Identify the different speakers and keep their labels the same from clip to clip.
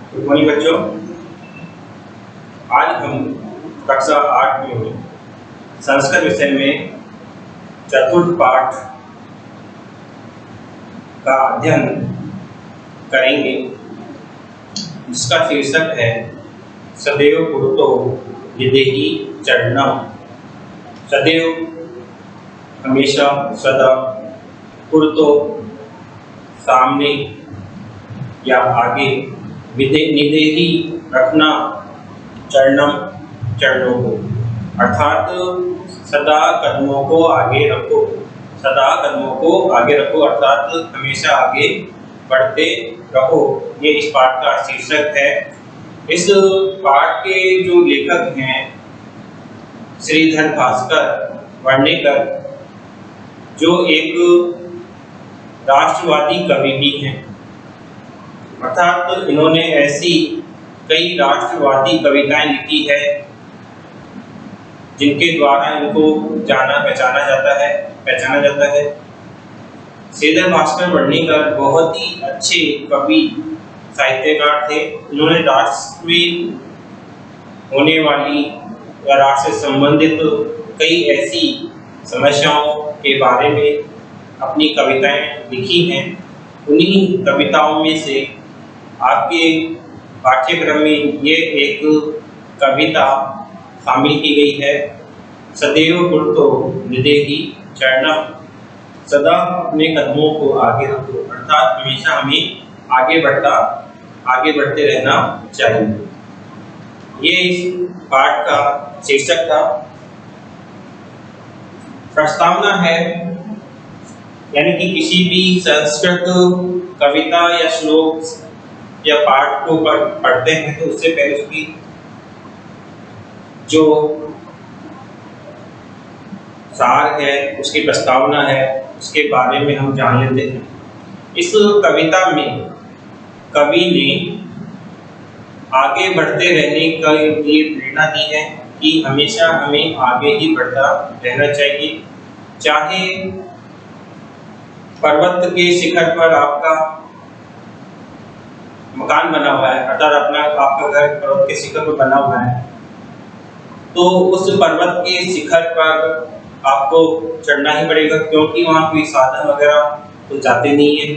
Speaker 1: Good morning बच्चों। आज हम कक्षा 8 में संस्कृत विषय में चतुर्थ पाठ का अध्ययन करेंगे, जिसका शीर्षक है सदैव पुरतो विदेही चरणम। सदैव हमेशा, सदा, पुरतो सामने या आगे, निदेही रखना, चरणम चरणों को, अर्थात सदा कदमों को आगे रखो। सदा कदमों को आगे रखो अर्थात हमेशा आगे बढ़ते रहो। ये इस पाठ का शीर्षक है। इस पाठ के जो लेखक हैं श्रीधर भास्कर वर्णेकर, जो एक राष्ट्रवादी कवि भी हैं, अर्थात इन्होंने ऐसी कई राष्ट्रवादी कविताएं लिखी है जिनके द्वारा इनको जाना पहचाना जाता है। श्रीधर भास्कर वर्णेकर बहुत ही अच्छे कवि साहित्यकार थे। इन्होंने राष्ट्र में होने वाली या राष्ट्र से संबंधित कई ऐसी समस्याओं के बारे में अपनी कविताएं लिखी हैं। उन्हीं कविताओं में से आपके पाठ्यक्रम में ये एक कविता शामिल की गई है। सदैव पुरतो विदेही चरणम, सदा अपने कदमों को आगे रखो अर्थात हमेशा हमें आगे बढ़ते रहना चाहिए। ये इस पाठ का शीर्षक था। प्रस्तावना है, यानी कि किसी भी संस्कृत कविता या श्लोक या पाठ को पढ़ते हैं तो उससे पहले उसकी जो सार है, उसकी प्रस्तावना है, उसके बारे में हम जान लेते हैं। इस कविता में कवि ने आगे बढ़ते रहने के लिए प्रेरणा दी है कि हमेशा हमें आगे ही बढ़ता रहना चाहिए। चाहे पर्वत के शिखर पर आपका मकान बना हुआ है, अर्थात आपका घर पर्वत के शिखर पर बना हुआ है, तो उस पर्वत के शिखर पर आपको चढ़ना ही पड़ेगा, क्योंकि वहाँ कोई साधन वगैरह तो जाते नहीं है।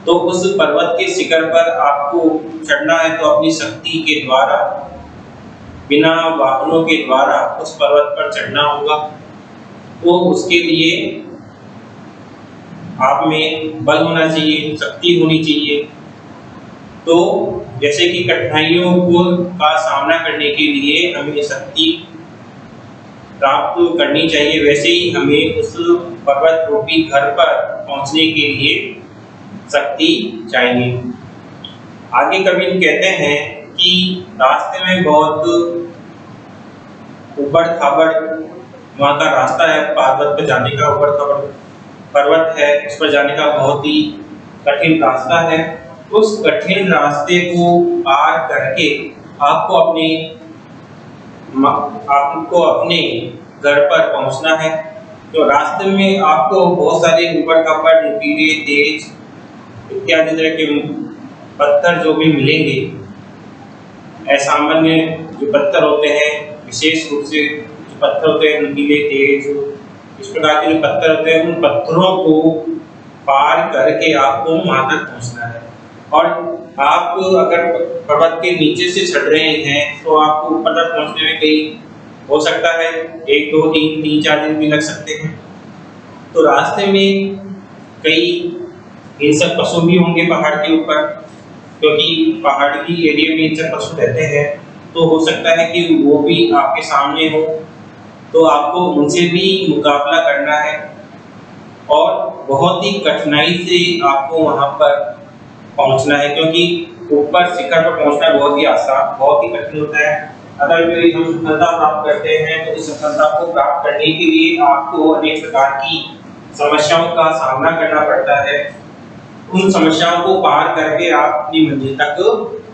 Speaker 1: तो उस पर्वत के शिखर पर आपको चढ़ना है तो अपनी शक्ति के द्वारा, बिना वाहनों के द्वारा उस पर्वत पर चढ़ना होगा। तो उसके लिए आप में बल होना चाहिए, शक्ति होनी चाहिए। तो जैसे कि कठिनाइयों का सामना करने के लिए हमें शक्ति प्राप्त करनी चाहिए, वैसे ही हमें उस पर्वत रूपी घर पर पहुंचने के लिए शक्ति चाहिए। आगे कवि कहते हैं कि रास्ते में बहुत ऊबड़ खाबड़ वहाँ का रास्ता है, पर्वत पर जाने का ऊबड़ खाबड़ पर्वत है, उस पर जाने का बहुत ही कठिन रास्ता है। उस कठिन रास्ते को पार करके आपको अपने घर पर पहुंचना है। तो रास्ते में आपको बहुत सारे ऊबड़ खाबड़, नुकीले, तेज इत्यादि तरह के पत्थर जो भी मिलेंगे, असामान्य जो पत्थर होते हैं, विशेष रूप से जो पत्थर होते हैं नुकीले, तेज, इस प्रकार के जो पत्थर होते हैं, उन पत्थरों को पार करके आपको वहां तक पहुंचना है। और आप अगर पर्वत के नीचे से चढ़ रहे हैं तो आपको ऊपर तक पहुंचने में कई हो सकता है 1, 2, 3, 4 दिन भी लग सकते हैं। तो रास्ते में कई हिंसक पशु भी होंगे पहाड़ के ऊपर, क्योंकि पहाड़ी एरिया में हिंसक पशु रहते हैं। तो हो सकता है कि वो भी आपके सामने हो, तो आपको उनसे भी मुकाबला करना है और बहुत ही कठिनाई से आपको वहां पर पहुंचना है, क्योंकि ऊपर शिखर पर पहुंचना बहुत ही आसान, बहुत ही कठिन होता है। अगर कोई हम सफलता प्राप्त करते हैं तो इस सफलता को प्राप्त करने के लिए आपको अनेक प्रकार की समस्याओं का सामना करना पड़ता है। उन समस्याओं को पार करके आप अपनी मंजिल तक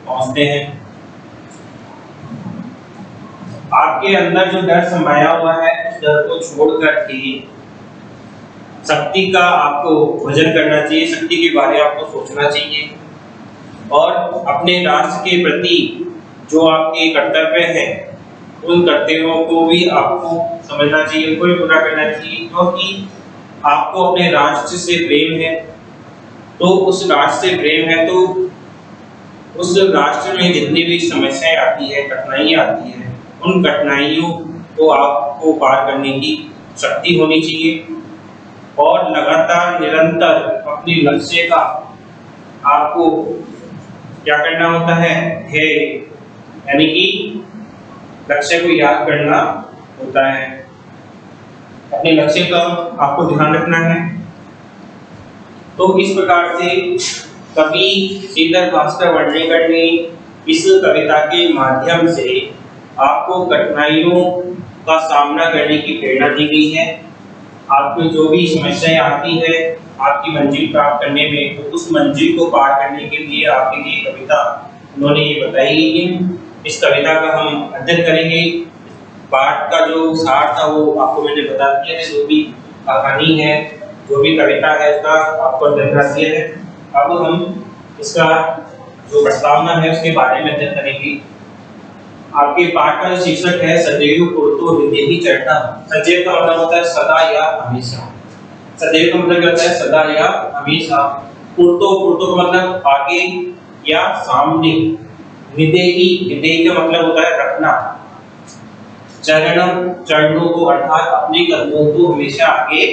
Speaker 1: पहुंचते हैं। आपके अंदर जो डर समाया हुआ है, उस डर को छोड़कर के शक्ति का आपको भजन करना चाहिए, शक्ति के बारे में आपको सोचना चाहिए। और अपने राष्ट्र के प्रति जो आपके कर्तव्य हैं उन कर्तव्यों को भी आपको समझना चाहिए, उनको भी पूरा करना चाहिए। क्योंकि आपको अपने राष्ट्र से प्रेम है, तो उस राष्ट्र से प्रेम है तो उस राष्ट्र में जितनी भी समस्याएं आती है, कठिनाइयां आती है, उन कठिनाइयों को आपको पार करने की शक्ति होनी चाहिए और लगातार निरंतर अपने लक्ष्य का आपको क्या करना होता है, ध्येय यानी कि लक्ष्य को याद करना होता है। अपने लक्ष्य का आपको ध्यान रखना है। तो इस प्रकार से कवि श्रीधर भास्कर वर्णेकर ने इस कविता के माध्यम से आपको कठिनाइयों का सामना करने की प्रेरणा दी गई है। आपको जो भी समस्याएं आती है आपकी मंजिल प्राप्त करने में, तो उस मंजिल को पार करने के लिए आपके लिए कविता उन्होंने ये बताई गई है। इस कविता का हम अध्ययन करेंगे। पाठ का जो सार था वो आपको मैंने बता दिया है, जो भी कहानी है, जो भी कविता है उसका आपको अध्ययन कर दिया है। अब हम इसका जो प्रस्तावना है उसके बारे में अध्ययन करेंगे। आपके पाठ का शीर्षक है सदैव पुरतो विदेही चरता। सदैव का मतलब होता है सदा या हमेशा। सदैव का मतलब होता है सदा या हमेशा। पुरतो, पुरतो का मतलब आगे या सामने। विदेही, विदेही का मतलब होता है रखना। चरणम, चरणों को अर्थात अपने कदमों को हमेशा आगे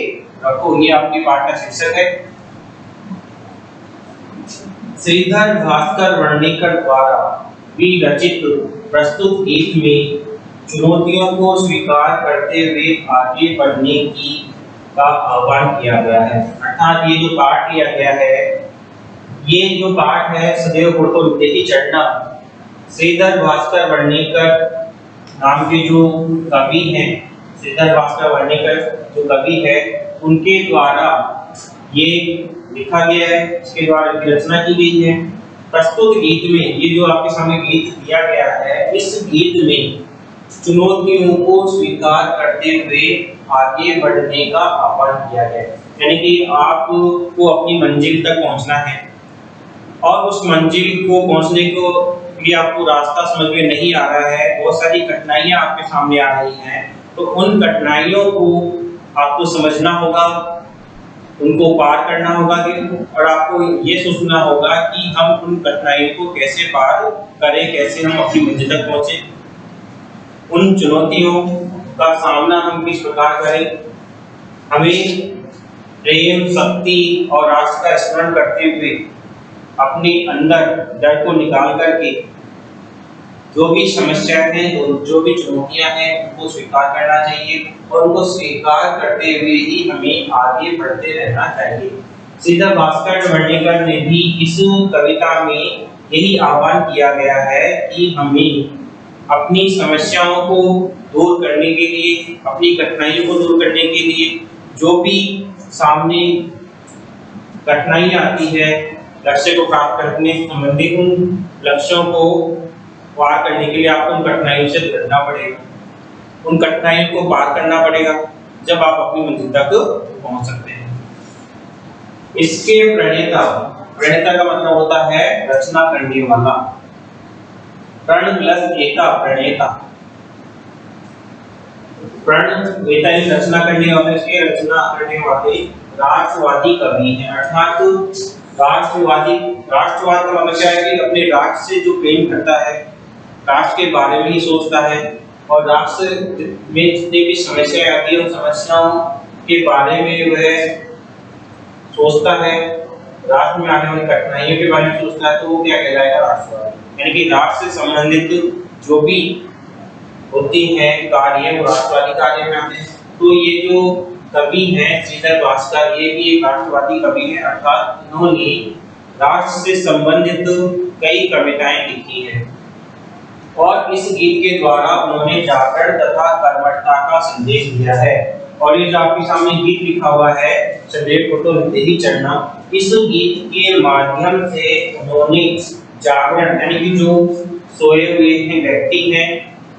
Speaker 1: रखो। ये आपके पाठ का शीर्षक है। श्रीधर भास्कर वर्णेकर द्वारा विरचित प्रस्तुत गीत में चुनौतियों को स्वीकार करते हुए आगे बढ़ने की का आह्वान किया गया है। अर्थात ये जो पाठ किया गया है, ये जो पाठ है सदैव पुरतो विदेही चढ़ना, श्रीधर भास्कर वर्णेकर नाम के जो कवि हैं, श्रीधर भास्कर वर्णेकर जो कवि है, उनके द्वारा ये लिखा गया है, इसके द्वारा रचना की गई है। प्रस्तुत गीत में, ये जो आपके सामने गीत दिया गया है, इस गीत में चुनौतियों को स्वीकार करते हुए आगे बढ़ने का आह्वान किया गया है। यानी कि आपको अपनी मंजिल तक पहुंचना है और उस मंजिल को पहुंचने को लिए आपको रास्ता समझ में नहीं आ रहा है, बहुत सारी कठिनाइयां आपके सामने आ रही हैं, तो उन कठिनाइयों को आपको समझना होगा, उनको पार करना होगा और आपको ये सोचना होगा कि हम उन कठिनाइयों को कैसे पार करें, कैसे हम अपनी मंजिल तक पहुंचे। उन चुनौतियों का सामना हम किस प्रकार करें। हमें प्रेम, शक्ति और राष्ट्र का स्मरण करते हुए अपने अंदर डर को निकाल करके जो भी समस्याएं हैं, जो भी चुनौतियां हैं, उनको स्वीकार करना चाहिए और उनको स्वीकार करते हुए ही हमें आगे बढ़ते रहना चाहिए। श्रीधर भास्कर वर्णेकर ने भी इस कविता में यही आह्वान किया गया है कि हमें अपनी समस्याओं को दूर करने के लिए, अपनी कठिनाइयों को दूर करने के लिए, जो भी सामने कठिनाइयां आती है, लक्ष्य को प्राप्त करने संबंधित उन लक्ष्यों को पार करने के लिए आपको उन कठिनाइयों से लड़ना पड़ेगा, उन कठिनाइयों को पार करना पड़ेगा, जब आप अपनी मंजिल तक पहुंच सकते हैं। इसके प्रणेता, प्रणेता का मतलब होता है रचना करने वाला। प्रण प्लस एता, प्रणेता। प्रण एता ही रचना करने वाले, इसके रचना करने वाले राष्ट्रवादी कवि हैं। अर्थात राष्ट्रवादी, राष्ट्रवाद का मतलब क्या है कि अपने राष्ट्र से जो प्रेम करता है, राष्ट्र के बारे में ही सोचता है और राष्ट्र में जितनी भी समस्याएं आती है उन समस्याओं के बारे में वह सोचता है, राष्ट्र में आने वाली कठिनाइयों के बारे में सोचता है, तो वो क्या कहलाएगा, राष्ट्रवादी। यानी कि राष्ट्र से संबंधित जो भी होती हैं कार्य, वो राष्ट्रवादी कार्य में आते हैं। तो ये जो कवि हैं श्रीधर भास्कर, ये भी एक राष्ट्रवादी कवि है। अर्थात उन्होंने राष्ट्र से संबंधित कई कविताएं लिखी हैं और इस गीत के द्वारा उन्होंने जागरण तथा कर्मठता का संदेश दिया है। और ये जो आपके सामने गीत लिखा हुआ है सदैव पुरतो विदेही चढ़ना, इस गीत के माध्यम से उन्होंने जागरण यानी कि जो सोए हुए हैं व्यक्ति हैं,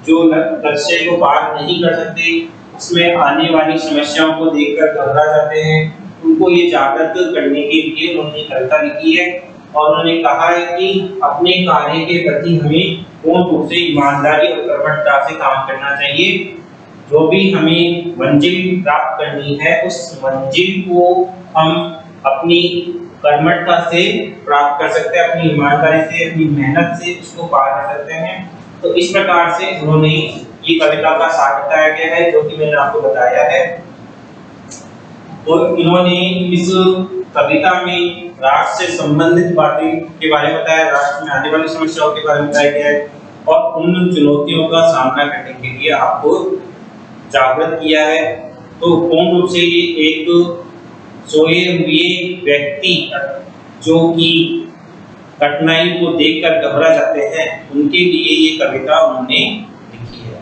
Speaker 1: जो लक्ष्य को पार नहीं कर सकते, उसमें आने वाली समस्याओं को देखकर घबरा जाते हैं, उनको ये जागृत करने के लिए उन्होंने कविता लिखी है और उन्होंने कहा है कि अपने कार्य के प्रति हमें पूर्ण रूप से ईमानदारी और कर्मठता से काम करना चाहिए। जो भी हमें मंजिल प्राप्त करनी है उस मंजिल को हम अपनी कर्मठता से प्राप्त कर सकते हैं, अपनी ईमानदारी से, अपनी मेहनत से उसको पार कर सकते हैं। तो इस प्रकार से उन्होंने ये कविता का सार बताया गया है, जो कि मैंने आपको बताया है। और इन्होंने इस कविता में राष्ट्र से संबंधित बातें के बारे में बताया, राष्ट्र में आने वाली समस्याओं के बारे में बताया गया है और उन चुनौतियों का सामना करने के लिए आपको जागृत किया है। तो पूर्ण रूप से ये एक सोए हुए व्यक्ति जो कि कठिनाई को देखकर घबरा जाते हैं, उनके लिए ये कविता उन्होंने लिखी है।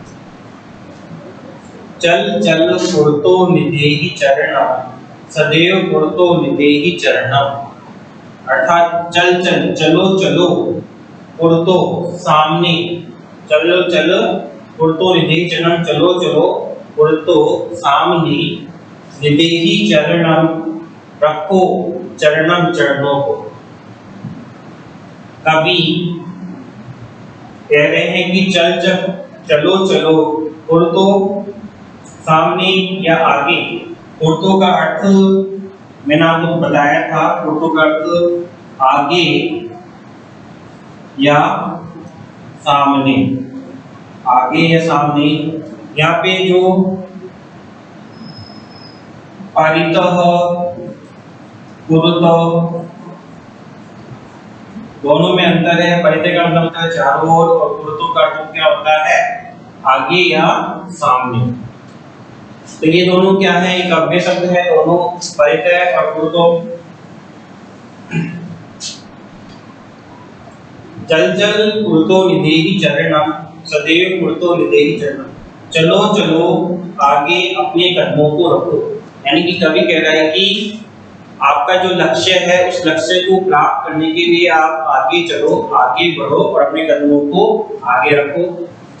Speaker 1: चल चल फुरतो निदेहि चरणम सदैव फुरतो निदेहि चरणम, अर्थात चल चल, चलो चलो, फुरतो सामने, चलो चलो, फुरतो निदेहि चरणम, चलो चलो, फुरतो सामने, निदेहि चरणम रखो चरणम चरणों को। कवि कह रहे हैं कि चल चल, चलो चलो, फुरतो सामने या आगे। फुरतो का अर्थ मैंने आपको बताया था, फुरतो का अर्थ आगे या सामने, आगे या सामने। यहाँ पे जो परितः, पुरतः दोनों में अंतर है। परितः का मतलब होता है चारों ओर और पुरतः का अर्थ क्या होता है आगे या सामने। तो ये दोनों क्या है, एक अव्यय शब्द है, दोनों परितः और पुरतः। चल चल पुरतो निदेहि चरणम सदैव पुरतो निदेहि चरणम, चलो चलो आगे अपने कदमों को रखो। यानी कि कवि कह रहा है कि आपका जो लक्ष्य है उस लक्ष्य को प्राप्त करने के लिए आप आगे चलो, आगे बढ़ो और अपने कदमों को आगे रखो।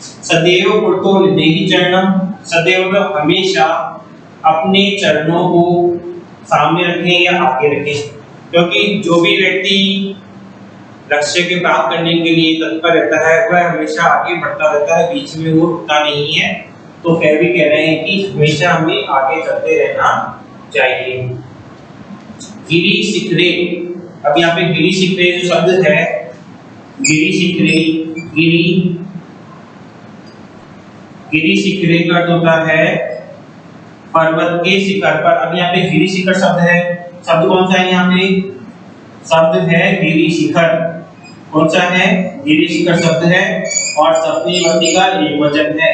Speaker 1: सदैव पुरतो निदेहि चरणम, सदैव मतलब हमेशा अपने चरणों को सामने रखें या आगे रखें, क्योंकि जो भी व्यक्ति लक्ष्य के प्राप्त करने के लिए तत्पर रहता है वह हमेशा आगे बढ़ता रहता है, बीच में वो रुकता नहीं है। तो कवि कह रहे हैं कि हमेशा हमें आगे चलते रहना चाहिए। गिरी शिखरे, अब यहाँ पे गिरी शिखरे जो शब्द है, गिरी शिखरे, गिरी, गिरी शिखरे का अर्थ होता है पर्वत के शिखर पर। अब यहाँ पे गिरी शिखर शब्द है, शब्द कौन सा है यहाँ पे, शब्द है गिरी शिखर। कौन सा है, गिरी शिखर शब्द है और सप्तमी विभक्ति का एकवचन है।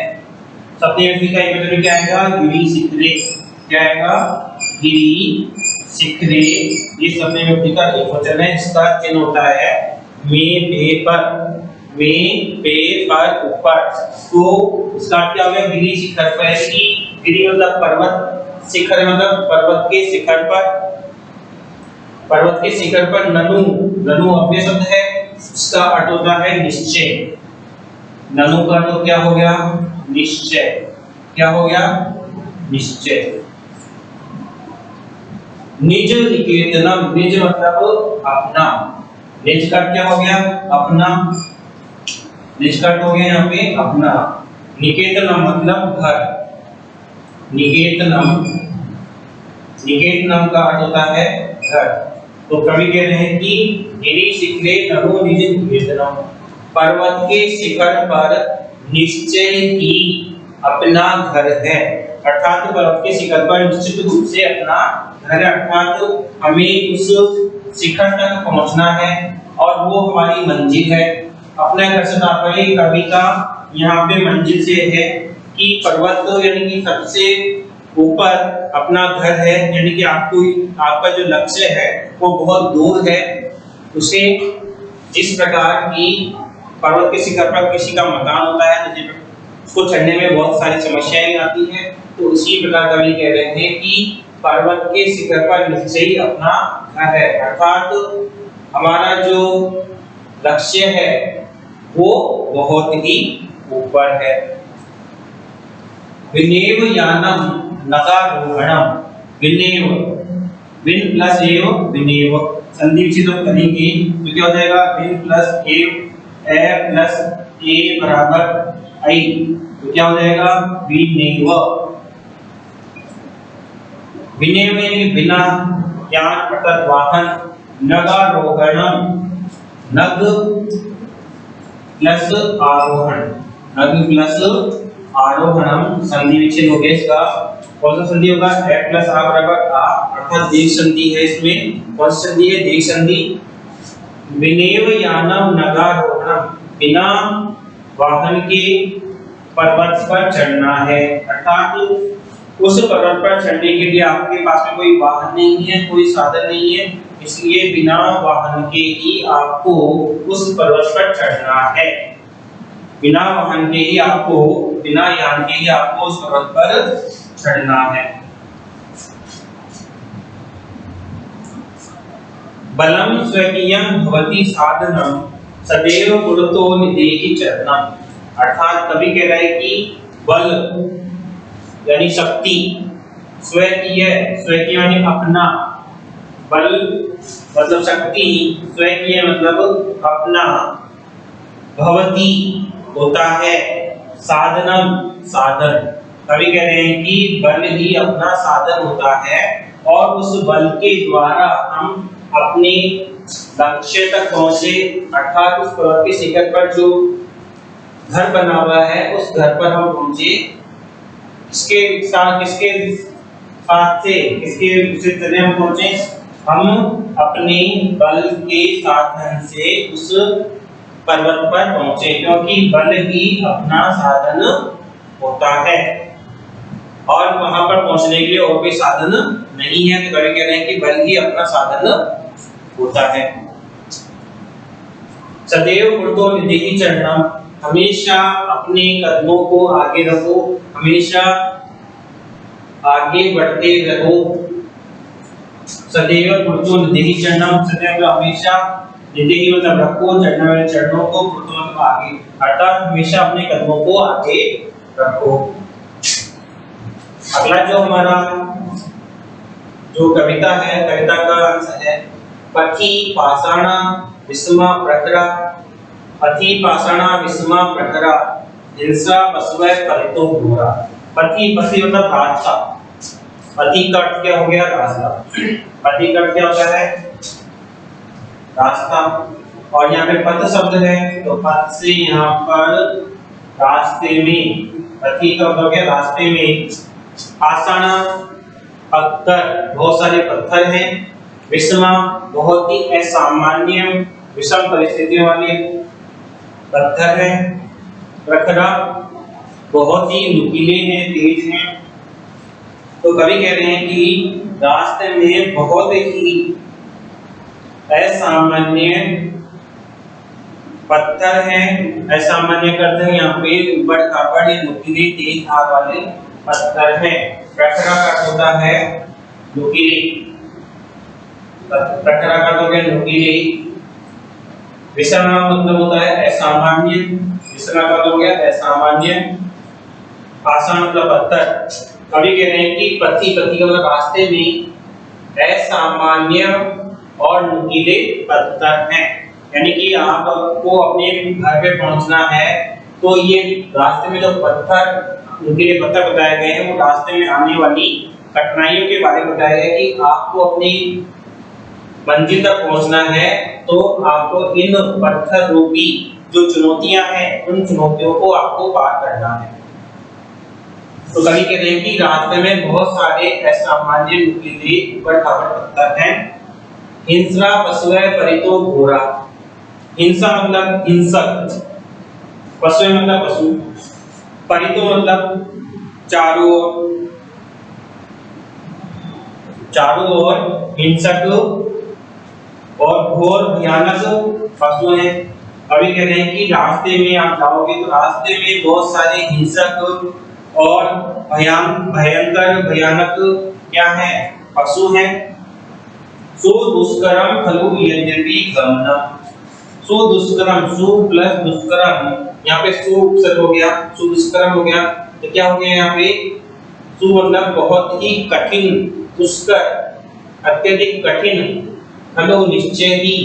Speaker 1: सप्तमी विभक्ति का एकवचन क्या आएगा, गिरी शिखरे। क्या आएगा, गिरी शिखरे। ये सप्तमी विभक्ति का एकवचन है, इसका चिन्ह होता है में पे पर, में पे पर ऊपर। तो इसका क्या हो गया, गिरी शिखर पर की, गिरी मतलब पर्वत, शिखर मतलब पर्वत के शिखर पर, पर्वत के शिखर पर। ननु, ननु अव्यय शब्द है, इसका अर्थ होता है निश्चय। ननु का अर्थ क्या हो गया, निश्चय। क्या हो गया, निश्चय। निज निकेतनम, निज मतलब अपना, निज का क्या हो गया, अपना, निज का हो गया यहाँ पे अपना। निकेतनम मतलब घर, निकेतनम, निकेतनम का अर्थ होता है घर। तो कवि कह रहे हैं कि गिरी शिखरे ननु निज निकेतनम, पर्वत के शिखर पर निश्चय ही अपना घर है। अर्थात पर्वत के शिखर पर निश्चित रूप से अपना घर, अर्थात हमें उस शिखर तक पहुंचना है और वो हमारी मंजिल है। अपना घर से तात्पर्य कवि का यहाँ पे मंजिल से है कि पर्वत यानी कि सबसे ऊपर अपना घर है, यानी कि आपको आपका जो लक्ष्य है वो बहुत दूर है। उसे जिस प्रकार की पर्वत के शिखर पर किसी का मकान होता है, उसको चढ़ने में बहुत सारी समस्याएं आती हैं, तो उसी प्रकार कवि कह रहे हैं कि पर्वत के शिखर पर निश्चय ही अपना घर है, अर्थात हमारा जो लक्ष्य है वो बहुत ही ऊपर है। विनेव यानम नगारोहणम, विनेव विन प्लस एव विनेव, संधि विच्छेद हम करेंगे तो क्या हो जाएगा, विन प्लस एव ए प्लस ए बराबर आई, तो क्या हो जाएगा विनेव। विनेव यानी बिना, यान अर्थात वाहन, नगारोहणम, नग प्लस आरोहण, नग प्लस आरोहणम, संधि विच्छेद हो गया इसका। कौन सा संधि होगा, ए प्लस आ बराबर आ, अर्थात दीर्घ संधि है इसमें। कौन सी संधि है, दीर्घ संधि। विनेव यानम नगारोहणम, बिना वाहन के पर्वत पर चढ़ना है, अर्थात उस पर्वत पर चढ़ने के लिए आपके पास में कोई वाहन नहीं है, कोई साधन नहीं है, इसलिए बिना वाहन के ही आपको उस पर्वत पर चढ़ना है। बिना वाहन के ही आपको, बिना यान के ही आपको उस पर्वत पर चढ़ना है। बलम स्वकीयं भवति साधनम सदैव पुरतो निदेहि चरणम, अर्थात कभी कह रहा है कि बल यानी शक्ति, स्वकीय, स्वकीय यानी अपना, बल मतलब शक्ति, स्वकीय मतलब अपना, भवति होता है, साधनम साधन, कभी कह रहे हैं कि बल ही अपना साधन होता है और उस बल के द्वारा हम अपने लक्ष्य तक पहुंचे, अर्थात उस पर्वत के शिखर पर जो घर बना हुआ है उस घर पर हम पहुंचे। किसके साथ, किसके साथ से, किसके से हम पहुंचे, हम अपने बल के साधन से उस पर्वत पर पहुंचे, क्योंकि बल ही अपना साधन होता है और वहां पर पहुंचने के लिए और कोई साधन नहीं है। तो कभी कह रहे हैं कि बल ही अपना साधन होता है। सदैव पुरतो निदेहि चरणम, हमेशा अपने कदमों को आगे रखो, हमेशा आगे बढ़ते रहो। सदैव पुरतो निदेहि चरणम, सदैव हमेशा, निदेहि मतलब रखो, चरणों वाले चरणों को, पुरतो मतलब आगे, अर्थात हमेशा अपने कदमों को आगे रखो। अगला जो हमारा जो कविता है, कविता का अंश है पथि पाषाणा विस्मा प्रखरा, पथि पाषाणा विस्मा प्रखरा हिंसा पशुवै परितो घोरा। पथि, पथि मतलब रास्ता, पथि का अर्थ क्या हो गया, रास्ता। पथि का अर्थ क्या होता है, रास्ता। और यहाँ पे पथ शब्द है तो पथ से यहाँ पर रास्ते में, पथि का मतलब क्या, रास्ते में। पाषाणा पत्थर, बहुत सारे पत्थर हैं। विषमा बहुत ही असामान्य, विषम परिस्थितियों वाले पत्थर हैं। प्रखरा बहुत ही नुकीले हैं, तेज हैं। तो कवि कह रहे हैं कि रास्ते में बहुत ही असामान्य पत्थर हैं। असामान्य करते हैं यहाँ पे ऊबड़ खाबड़ नुकीले तेज धार वाले पत्थर हैं। प्रखरा का होता है नुकीले, प्रखरा का हो गया नुकीले। विषम मतलब होता है असामान्य, विषम का हो गया असामान्य। पाषाण मतलब पत्थर। कवि कह रहे हैं कि पथि, पथि का मतलब रास्ते में असामान्य और नुकीले पत्थर हैं। यानी कि आपको अपने घर पे पहुंचना है तो ये रास्ते में जो पत्थर, नुकीले पत्थर बताए गए हैं वो रास्ते में आने वाली कठिनाइयों के बारे में बताया है कि आपको अपनी मंजिल तक पहुंचना है तो आपको इन पत्थर रूपी जो चुनौतियां हैं उन चुनौतियों को आपको पार करना है। तो कवि कह रहे हैं कि रास्ते में बहुत सारे असामान्य नुकीले ऊबड़ खाबड़ पत्थर हैं। हिंसा पशुवै परितो घोरा, हिंसा मतलब हिंसक, पशुवै मतलब पशु, परितो मतलब चारों ओर हिंसक और घोर भयानक पशु हैं। अभी कह रहे हैं कि रास्ते में आप जाओगे तो रास्ते में बहुत सारे हिंसक और भयंकर भयानक क्या है, पशु हैं। सुदुष्करम खलु यद्यपि गमनम, सुदुष्करम, सु प्लस दुष्करम, यहाँ पे सु उपसर्ग हो गया, सुदुष्करम हो गया तो क्या हो गया यहाँ पे, सु मतलब बहुत ही कठिन, दुष्कर अत्यधिक कठिन, खलु निश्चय ही,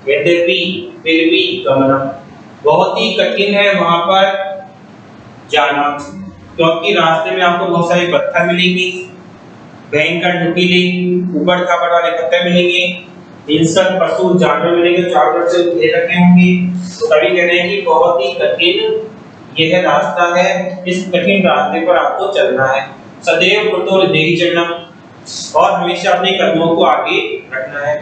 Speaker 1: यद्यपि फिर भी गमनम। बहुत ही कठिन है वहां पर जाना, क्योंकि रास्ते में आपको बहुत सारे पत्थर मिलेंगे, भयंकर नुकीले ऊबड़ खाबड़ वाले पत्थर मिलेंगे, हिंसक पशु जानवर मिलेंगे, चारों तरफ से घेर रखे होंगे। तो कभी कह रहे हैं कि बहुत ही कठिन यह रास्ता है, इस कठिन रास्ते पर आपको चलना है। सदैव कृतो हृदयि चरणम, और हमेशा अपने कदमों को आगे रखना है।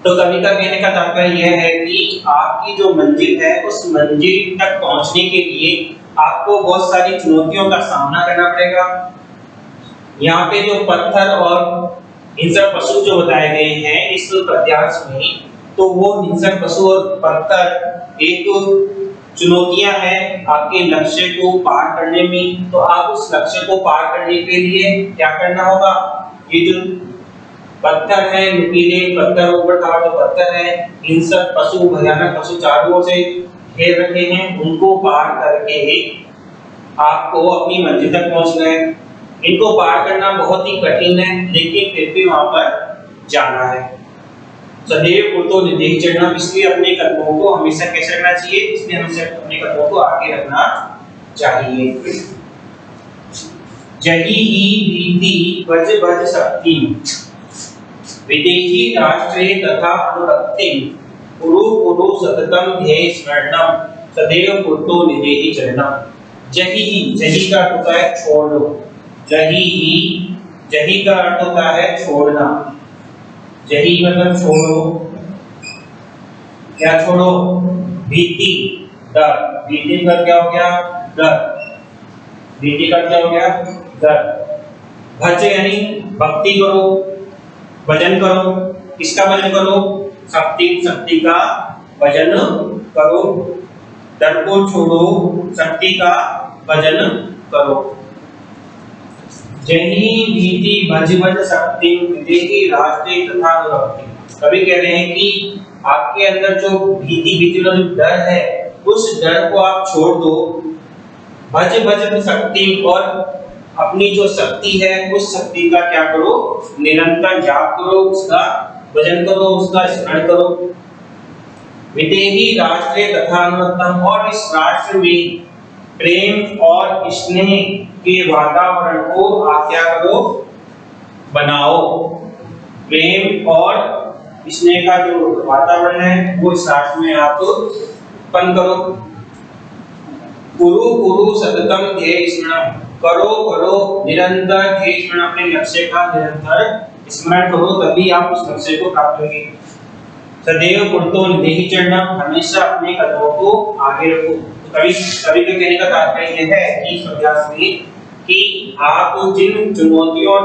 Speaker 1: तो कवि का कहने का तात्पर्य यह है कि आपकी जो मंजिल है उस मंजिल तक पहुंचने के लिए आपको बहुत सारी चुनौतियों का सामना करना पड़ेगा। यहाँ पे जो पत्थर और हिंसक पशु जो बताए गए हैं इस पद्यांश में, तो वो हिंसक पशु और पत्थर एक चुनौतियां हैं आपके लक्ष्य को पार करने में। तो आप उस लक्ष्य को पार करने के लिए क्या करना होगा? ये जो पत्थर है, नुकीले पत्थर, ऊपर का जो पत्थर है, हिंसक पशु, भयानक पशु चारों ओर से घेर रखे हैं, उनको पार करके आपको अपनी मंजिल तक पहुंचना है। इनको पार करना बहुत ही कठिन है, लेकिन फिर भी वहां पर जाना है। सदैव कृतो हृदयि चरणम, इसलिए अपने कदमों को हमेशा कैसे रखना चाहिए? इसलिए हमेशा अपने कदमों को आगे रखना चाहिए। जही ही भीति भज भज शक्ति, विदेही राष्ट्रे तथा अनुरक्ति, कुरु कुरु सततम ध्येय स्मरणम, सदैव कृतो हृदयि चरणम। जही का अर्थ होता है छोड़ दो, जही का अर्थ होता है छोड़ना। जही मतलब छोड़ो, क्या छोड़ो? भीति, डर। भीति का क्या हो गया? डर। भीति का क्या हो गया? डर। भज यानी भक्ति करो, भजन करो। किसका भजन करो? शक्ति का भजन करो। डर को छोड़ो, शक्ति का भजन करो। जही भीति भज भज शक्ति, विदेही राष्ट्रे तथा अनुरक्ति। कभी कह रहे हैं कि आपके अंदर जो भीति वाला जो डर है, उस डर को आप छोड़ दो। भज भज शक्ति, और अपनी जो शक्ति है उस शक्ति का क्या करो? निरंतर जाप करो, उसका भजन करो, उसका स्मरण करो। विदेही राष्ट्रे तथा अनुरक्तम, और इस राष्ट्र में प्रेम और स्नेह के वातावरण को आप क्या करो? बनाओ। प्रेम और स्नेह का जो वातावरण है वो इस राष्ट्र में आप उत्पन्न करो। कुरु कुरु सततम ध्येय स्मरणम, करो निरंतर ध्येय स्मरण, अपने लक्ष्य का निरंतर स्मरण करो, तभी आप उस लक्ष्य को प्राप्त करेंगे। सदैव कृतो हृदयि चरणम, हमेशा अपने कदमों को आगे रखो। कवि के कहने का तात्पर्य यह है कि इस अभ्यास में कि आप जिन चुनौतियों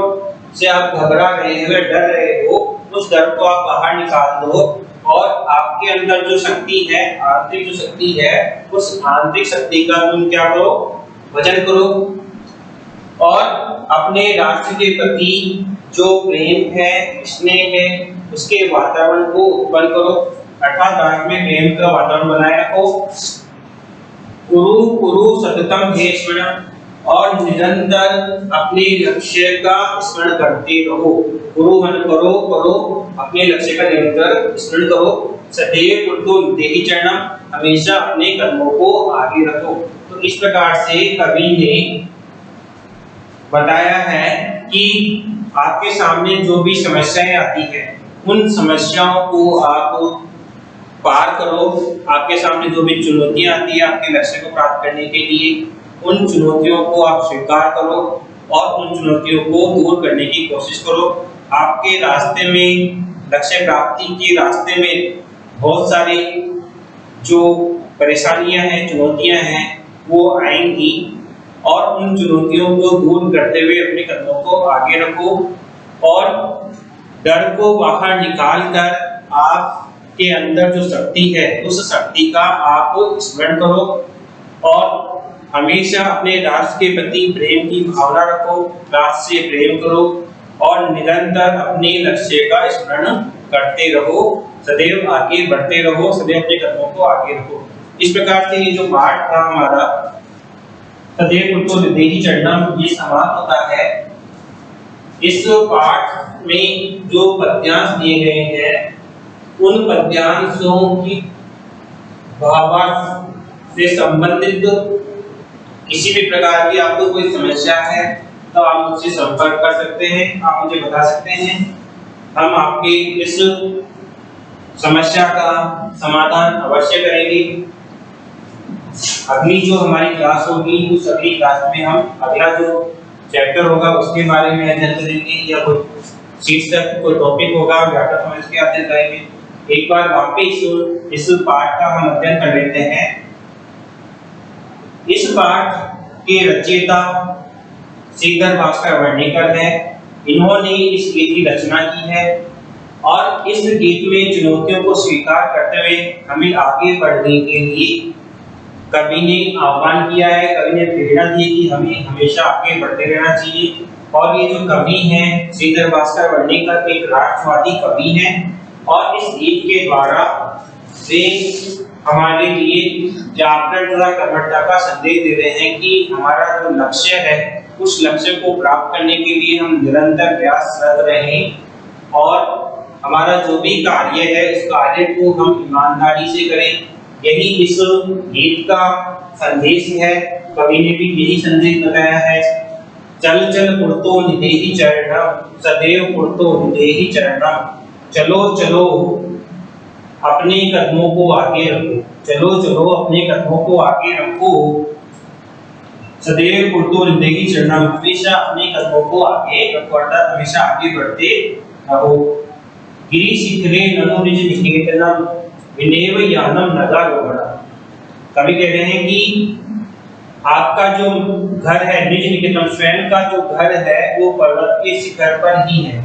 Speaker 1: से आप घबरा रहे हो, डर रहे हो, उस डर को आप बाहर निकाल दो, और आपके अंदर जो शक्ति है, आंतरिक जो शक्ति है, उस आंतरिक शक्ति का तुम क्या करो? भजन करो, और अपने राष्ट्र के प्रति जो प्रेम है, स्नेह है, उसके वातावरण को उत्पन्न करो, अर्थात राष्ट्र में प्रेम का वातावरण बनाए रखो। कुरु कुरु सततम ध्येय स्मरणम, और निरंतर अपने लक्ष्य का स्मरण करते रहो। गुरु मन करो, अपने लक्ष्य का निरंतर स्मरण करो। सदैव कृतो हृदयि चरणम, हमेशा अपने कदमों को आगे रखो। तो इस प्रकार से कवि ने बताया है कि आपके सामने जो भी समस्याएं आती है, उन समस्याओं को आप पार करो। आपके सामने जो भी चुनौतियां आती है आपके लक्ष्य को प्राप्त करने के लिए, उन चुनौतियों को आप स्वीकार करो और उन चुनौतियों को दूर करने की कोशिश करो। आपके रास्ते में, लक्ष्य प्राप्ति के रास्ते में बहुत सारी जो परेशानियां हैं, चुनौतियां हैं, वो आएंगी, और उन चुनौतियों को दूर करते हुए अपने कदमों को आगे रखो, और डर को बाहर निकाल कर आपके अंदर जो शक्ति है उस शक्ति का आप स्मरण करो, और हमेशा अपने राष्ट्र के प्रति प्रेम की भावना रखो, राष्ट्र से प्रेम करो, और निरंतर अपने लक्ष्य का स्मरण करते रहो, सदैव आगे बढ़ते रहो, सदैव अपने कदमों को आगे रखो। इस प्रकार से ये जो पाठ था हमारा सदैव कृतो हृदयि चरणम, ये समाप्त होता है। इस पाठ में जो पद्यांश दिए गए हैं उन पद्यांशों की भावार्थ से संबंधित किसी भी प्रकार की आपको कोई समस्या है तो आप मुझसे संपर्क कर सकते हैं, आप मुझे बता सकते हैं। हम आपके इस समस्या का समाधान अवश्य करेंगे। अगली जो हमारी क्लास होगी उस अगली क्लास में हम अगला जो चैप्टर होगा उसके बारे में अध्ययन करेंगे, या कोई शीर्षक कोई टॉपिक होगा व्याकरण समझ के अध्ययन करेंगे। एक बार वापस इस पाठ का हम अध्ययन कर लेते हैं। इस पाठ के रचयिता श्रीधर भास्कर वर्णिकर है। इन्होंने इस गीत की रचना की है और इस गीत में चुनौतियों को स्वीकार करते हुए हमें आगे बढ़ने के लिए कवि ने आह्वान किया है, कवि ने प्रेरणा दी कि हमें हमेशा आगे बढ़ते रहना चाहिए। और ये जो कवि हैं श्रीधर भास्कर वर्णिकर एक राष्ट्रवादी कवि हैं और इस गीत के द्वारा वे हमारे लिए जागरण तथा कर्मठता का संदेश दे रहे हैं कि हमारा जो लक्ष्य है उस लक्ष्य को प्राप्त करने के लिए हम निरंतर प्रयासरत रहें और हमारा जो भी कार्य है उस कार्य को हम ईमानदारी से करें। यही इस गीत का संदेश है। कवि ने भी यही संदेश बताया है। चल चल पुरतो निदेहि चरणम सदैव पुरतो निदेहि चरणम। चलो चलो अपने कदमों को आगे रखो, चलो चलो अपने कदमों को आगे रखो। सदैव पुरतो निदेहि चरणम, हमेशा अपने कदमों को आगे रखो अर्थात हमेशा आगे बढ़ते रहो। गिरि शिखरे ननु निज निकेतनम विनेव यानम नगारोहणम। कवि कह रहे हैं कि आपका जो घर है निज निकेतन, स्वयं का जो घर है वो पर्वत के शिखर पर ही है।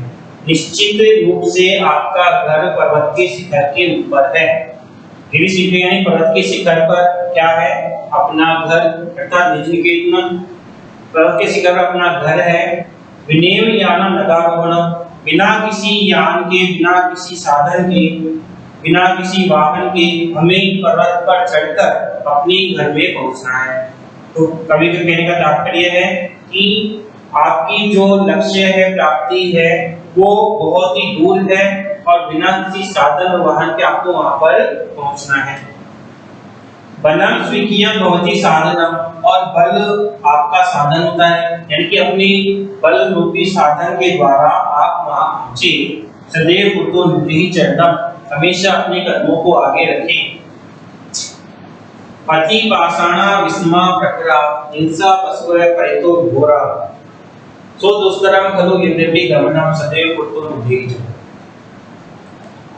Speaker 1: निश्चित रूप से आपका घर पर्वत के शिखर के ऊपर है। गिरि शिखर यानी पर्वत के शिखर पर क्या है? अपना घर अर्थात निज निकेतन, पर्वत के शिखर पर अपना घर है। विनेव यानम नगारोहणम, बिना किसी यान के, बिना किसी साधन के, बिना किसी वाहन के हमें पर्वत पर चढ़कर अपने घर में पहुंचना है। तो कवि के कहने का तात्पर्य है कि आपकी जो लक्ष्य है, प्राप्ति है, वो बहुत ही दूर है और बिना किसी साधन और वाहन के आपको वहां पर पहुंचना है। बलम स्वीकियम भवति साधनम, और बल आपका साधन होता है, यानी कि अपने बल रूपी साधन के द्वारा आप वहां पहुंचे। सदैव पुरतो निदेहि चरणम, हमेशा अपने कदमों को आगे रखें। अति पाषाणा विस्मा प्रकरा हिंसा पशुः परितो घोरा। सो दुष्करम खलु यद्यपि गमनम सदैव पुरतो निदेहि चरणम।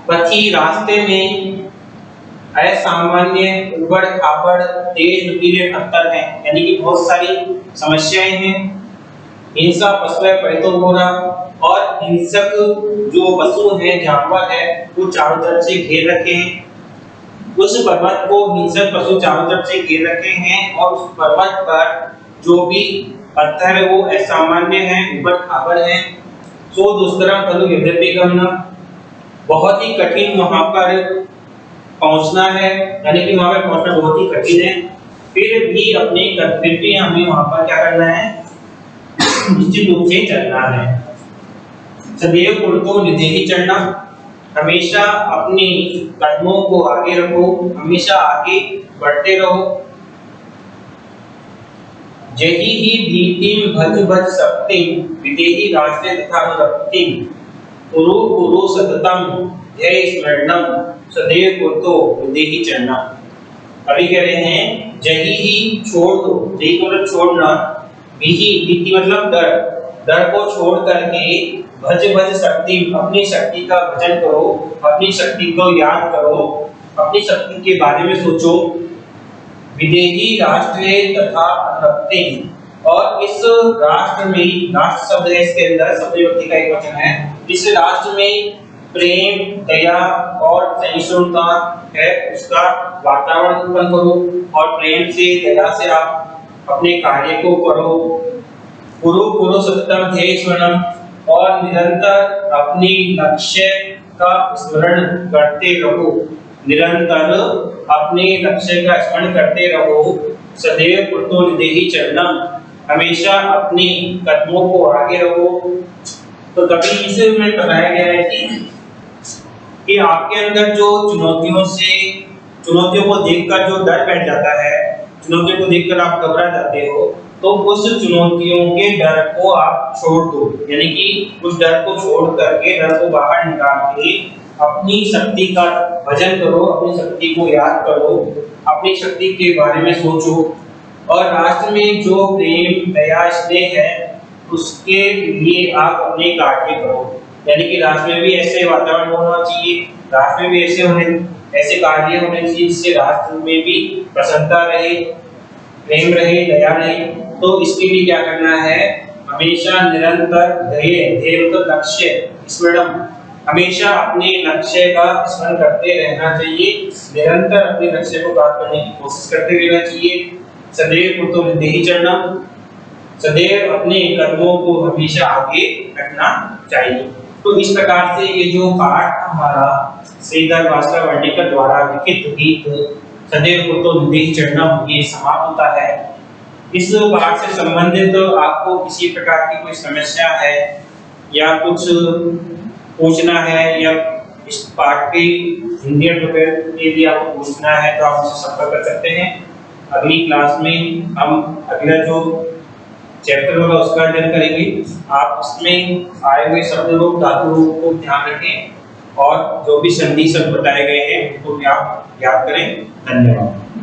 Speaker 1: पथी रास्ते में असामान्य उबड़ खाबड़ तेज नुकीले पत्थर हैं, यानी कि बहुत सारी समस्याएं हैं। हिंसा पशुः परितो घोरा, और हिंसक जो पशु हैं, जानवर है, वो चारों तरफ से घेर रखे हैं। उस पर्वत को हिंसक पशु चारों तरफ से घेर रखे हैं और उस पर्वत पर जो भी पत्थर है वो असामान्य हैं, उबड़ खाबड़ हैं। सो दुष्करम खलु यद्यपि गमनम, बहुत ही कठिन वहां पर पहुंचना है, यानी कि वहां पर पहुंचना बहुत ही कठिन है। फिर भी हमें वहां पर क्या करना है? निश्चित रूप से चलना है। सदैव पुरतो निदेहि चरणम, हमेशा अपने कदमों को आगे रखो, हमेशा आगे बढ़ते रहो। जहि ही भीतिम भज भज शक्तिम विदेहि रास्ते तथा अनुरक्तिम कुरु कुरु सततम ध्येय स्मरणम सदैव पुरतो निदेहि चरणम। कवि कह रहे हैं जहि ही छोड़ दो, जहि मतलब छोड़ना, भीति मतलब डर, डर को छोड़ करके भज भज शक्ति, अपनी शक्ति का भजन करो, अपनी शक्ति को याद करो, अपनी शक्ति के बारे में सोचो। विदेही राष्ट्रे तथा अनुरक्ति, और इस राष्ट्र में, राष्ट्र शब्द है इसके अंदर, शब्द विभक्ति का एक वचन है, इस राष्ट्र में प्रेम, दया और सहिष्णुता है, उसका वातावरण उत्पन्न करो और प्रेम से, दया से आप अपने कार्य को करो। कुरु कुरु सततम ध्येय स्मरणम, और निरंतर अपने लक्ष्य का स्मरण करते रहो, निरंतर अपने लक्ष्य का स्मरण करते रहो। सदैव पुरतो निदेहि चरणम, हमेशा अपने कदमों को आगे रखो। तो कभी इसे में बताया गया है कि आपके अंदर जो चुनौतियों को देखकर जो डर बैठ जाता है, चुनौतियों को देखकर आप घबरा जाते हो, तो उस चुनौतियों के डर को आप छोड़ दो, यानी कि उस डर को छोड़ करके, डर को बाहर निकाल के अपनी शक्ति का भजन करो, अपनी शक्ति को याद करो, अपनी शक्ति के बारे में सोचो और राष्ट्र में जो प्रेम दया स्नेह है उसके लिए आप अपने कार्य करो। यानी कि राष्ट्र में भी ऐसे वातावरण होना चाहिए, राष्ट्र में भी ऐसे कार्य होने चाहिए जिससे राष्ट्र में भी प्रसन्नता रहे, प्रेम रहे, दया रहे। तो इसके लिए क्या करना है, हमेशा निरंतर ध्येय मतलब लक्ष्य स्मरण, हमेशा अपने लक्ष्य का स्मरण करते रहना चाहिए, निरंतर अपने लक्ष्य को प्राप्त करने की कोशिश करते रहना चाहिए। सदैव कृतोद्यमि चरणम, सदैव अपने कर्मों को हमेशा आगे रखना चाहिए। तो इस प्रकार से ये जो पाठ हमारा श्रीधर भास्कर वर्णिकर द्वारा लिखित गीत सदैव कृतोद्यमि चरणम ये समाप्त होता है। इस पाठ से संबंधित आपको किसी प्रकार की कोई समस्या है या कुछ पूछना है या इस पाठ की हिंदी इंटरप्रेट के लिए आपको पूछना है तो आप मुझसे संपर्क कर सकते हैं। अगली क्लास में हम अगला जो चैप्टर होगा उसका अध्ययन करेंगे। आप उसमें आए हुए शब्द रूप धातु रूप को ध्यान रखें और जो भी संधि शब्द बताए गए हैं उनको आप याद करें। धन्यवाद।